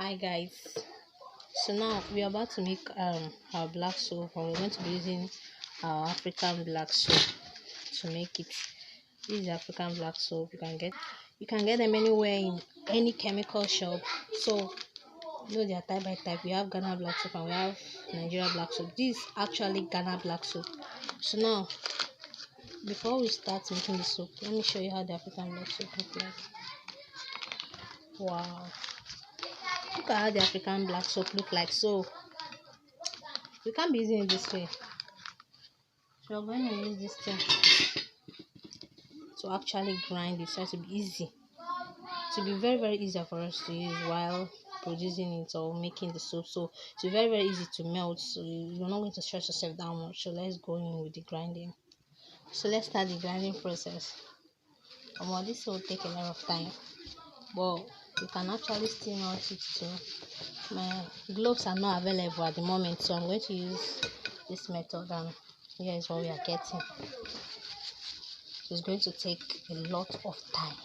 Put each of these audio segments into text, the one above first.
Hi guys, so now we are about to make our black soap, and we're going to be using our African black soap to make it. This is African black soap. You can get them anywhere in any chemical shop. So they are type by type. We have Ghana black soap and we have Nigeria black soap. This is actually Ghana black soap. So now, before we start making the soap, let me show you how the African black soap look like. Wow, look at how the African black soap look like. So we can't be using it this way. So we're going to use this thing to actually grind it, so to be easy, to be very easier for us to use while producing it or making the soap. So it's very easy to melt, so you're not going to stress yourself that much. So let's go in with the grinding. So let's start the grinding process. Well, this will take a lot of time, but you can actually still melt it too. My gloves are not available at the moment, so I'm going to use this method, and here is what we are getting. It's going to take a lot of time.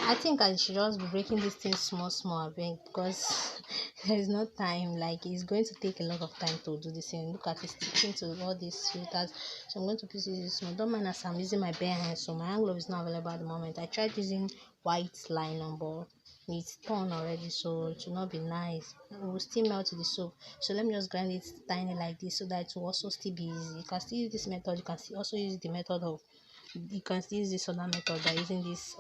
I think I should just be breaking this thing small because there is no time. Like, it's going to take a lot of time to do this thing. Look at it sticking to all these filters. So I'm going to put this small. Don't mind as I'm using my bare hands, so my hand glove is not available at the moment. I tried using white nylon, but it's torn already, so it will not be nice. We will still melt the soap. So let me just grind it tiny like this, so that it will also still be easy. You can still use this method. You can still also use the method of, you can still use this other method by using this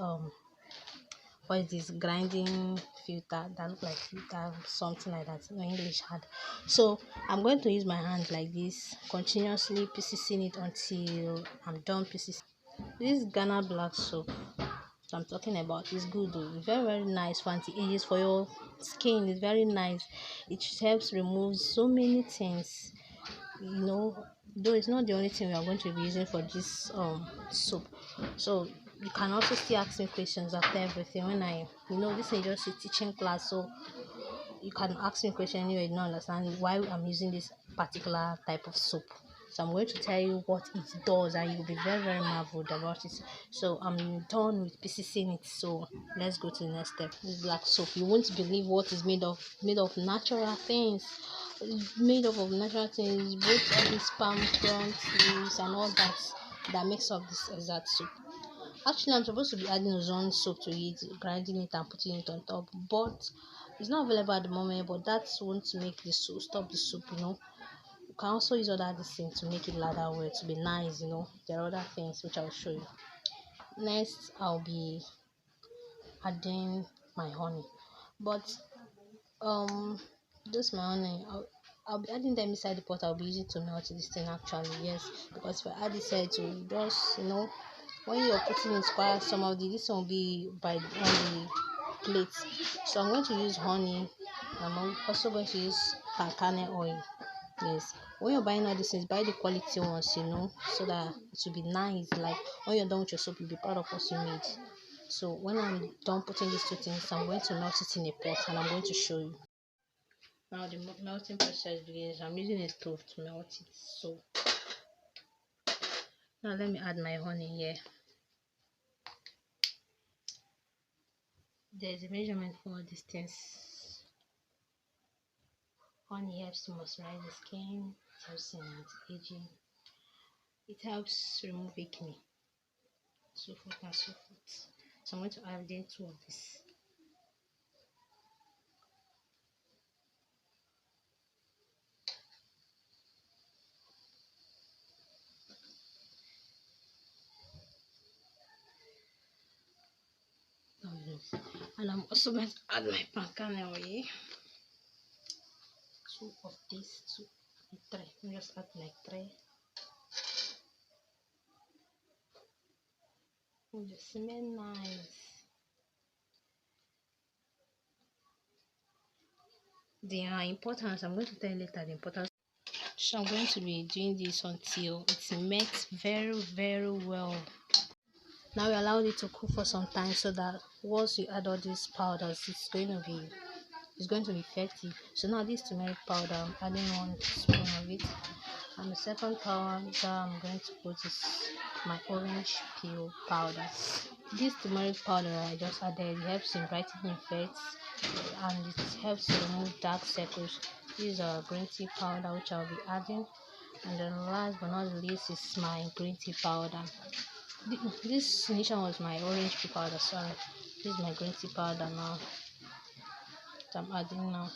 what is this grinding filter that look like filter, something like that. No English hard. So I'm going to use my hand like this, continuously piecing it until I'm done piecing. This Ghana black soap I'm talking about is good though. It's very nice for anti-ages, for your skin. It's very nice. It helps remove so many things, though it's not the only thing we are going to be using for this soap. So you can also still ask me questions after everything. When this is just a teaching class, so you can ask me a question anyway. You don't understand why I'm using this particular type of soap. So I'm going to tell you what it does, and you'll be very marveled about it. So I'm done with PCCing it. So let's go to the next step. This black soap, you won't believe what is made of. Made of natural things. It's made up of natural things, both of these palm fronds, leaves, and all that makes up this exact soap. Actually, I'm supposed to be adding ozone soap to it, grinding it and putting it on top, but it's not available at the moment. But that won't make the soup stop the soup. You can also use other things to make it lather well, to be nice. There are other things which I'll show you. Next, I'll be adding my honey, but just my honey. I'll be adding them inside the pot. I'll be using to melt this thing actually, yes, because if I add it here to just when you're putting it square, some of this will be on the plate. So I'm going to use honey. I'm also going to use palm kernel oil. Yes, when you're buying all these things, buy the quality ones, so that it will be nice. Like, when you're done with your soap, you'll be proud of what you made. So when I'm done putting these two things, I'm going to melt it in a pot, and I'm going to show you. Now the melting process begins. I'm using a stove to melt it. So now let me add my honey here. There's a measurement for all these things. Honey helps to moisturize the skin, it helps in anti-aging, it helps remove acne, so forth and so forth. So I'm going to add in 2 of this. And I'm also going to add my palm kernel oil. 2 of this, 2 and 3. Let me just add like 3. It just smell nice. The importance, I'm going to tell you later the importance. So I'm going to be doing this until it's mixed very well. Now we allowed it to cook for some time, so that once you add all these powders, it's going to be effective. So now this turmeric powder, I'm adding 1 spoon of it, and the second powder I'm going to put is my orange peel powder. This turmeric powder I just added helps in brightening effects and it helps to remove dark circles. This is our green tea powder which I'll be adding, and then last but not least is my green tea powder. This initial was my orange tea powder, sorry. This is my green tea powder now that I'm adding now.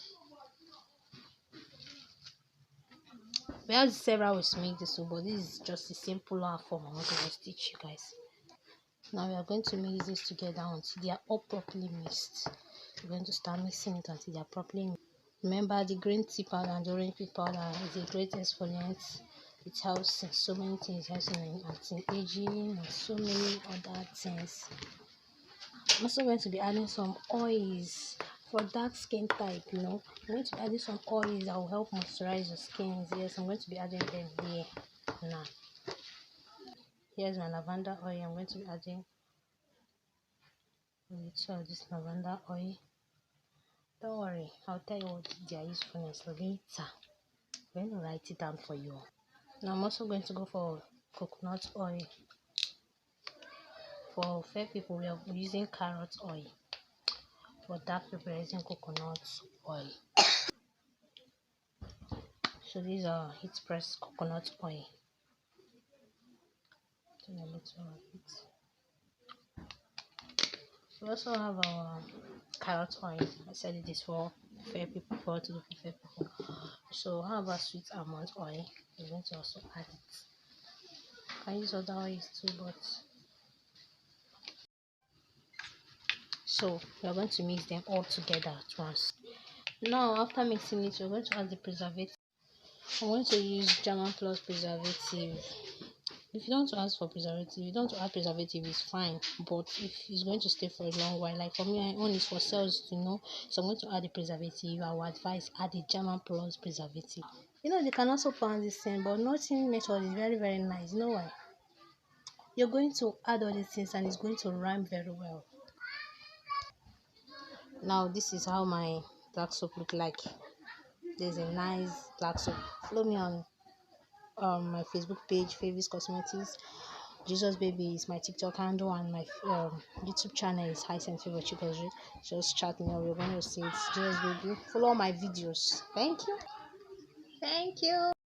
We have several ways to make this soup, but this is just a simpler form I want to just teach you guys. Now we are going to mix this together until they are all properly mixed. We're going to start mixing it until they are properly mixed. Remember, the green tea powder and the orange tea powder is a great exfoliant. It helps in so many things. It helps in anti-aging and so many other things. I'm also going to be adding some oils for dark skin type. I'm going to be adding some oils that will help moisturize your skin. Yes, I'm going to be adding them here now. Here's my lavender oil. I'm going to be adding a little of this lavender oil. Don't worry, I'll tell you what their usefulness later. I'm going to write it down for you. Now I'm also going to go for coconut oil. For fair people, we are using carrot oil. For dark people, we are using coconut oil. So these are heat pressed coconut oil. So a little of it. We also have our carrot oil. I said it is for fair people, for fair people. So how about sweet almond oil? We're going to also add it. You can use other oils too, but so we are going to mix them all together at once. Now after mixing it, we're going to add the preservative. I'm going to use German Plus preservative. If you don't want to ask for preservative, you don't want to add preservative, it's fine. But if it's going to stay for a long while, like for me, my own is for cells to know. So I'm going to add the preservative. I would advise add the German Plus preservative. They can also pound this thing, but nothing method is very, very nice. You know why? You're going to add all these things and it's going to rhyme very well. Now this is how my black soap look like. There's a nice black soap. Follow me on my Facebook page, Favis Cosmetics. Jesus Baby is my TikTok handle, and my YouTube channel is Hisense Favor Chikozi. Just chat me or you're going to see it's Jesus Baby. Follow my videos. Thank you.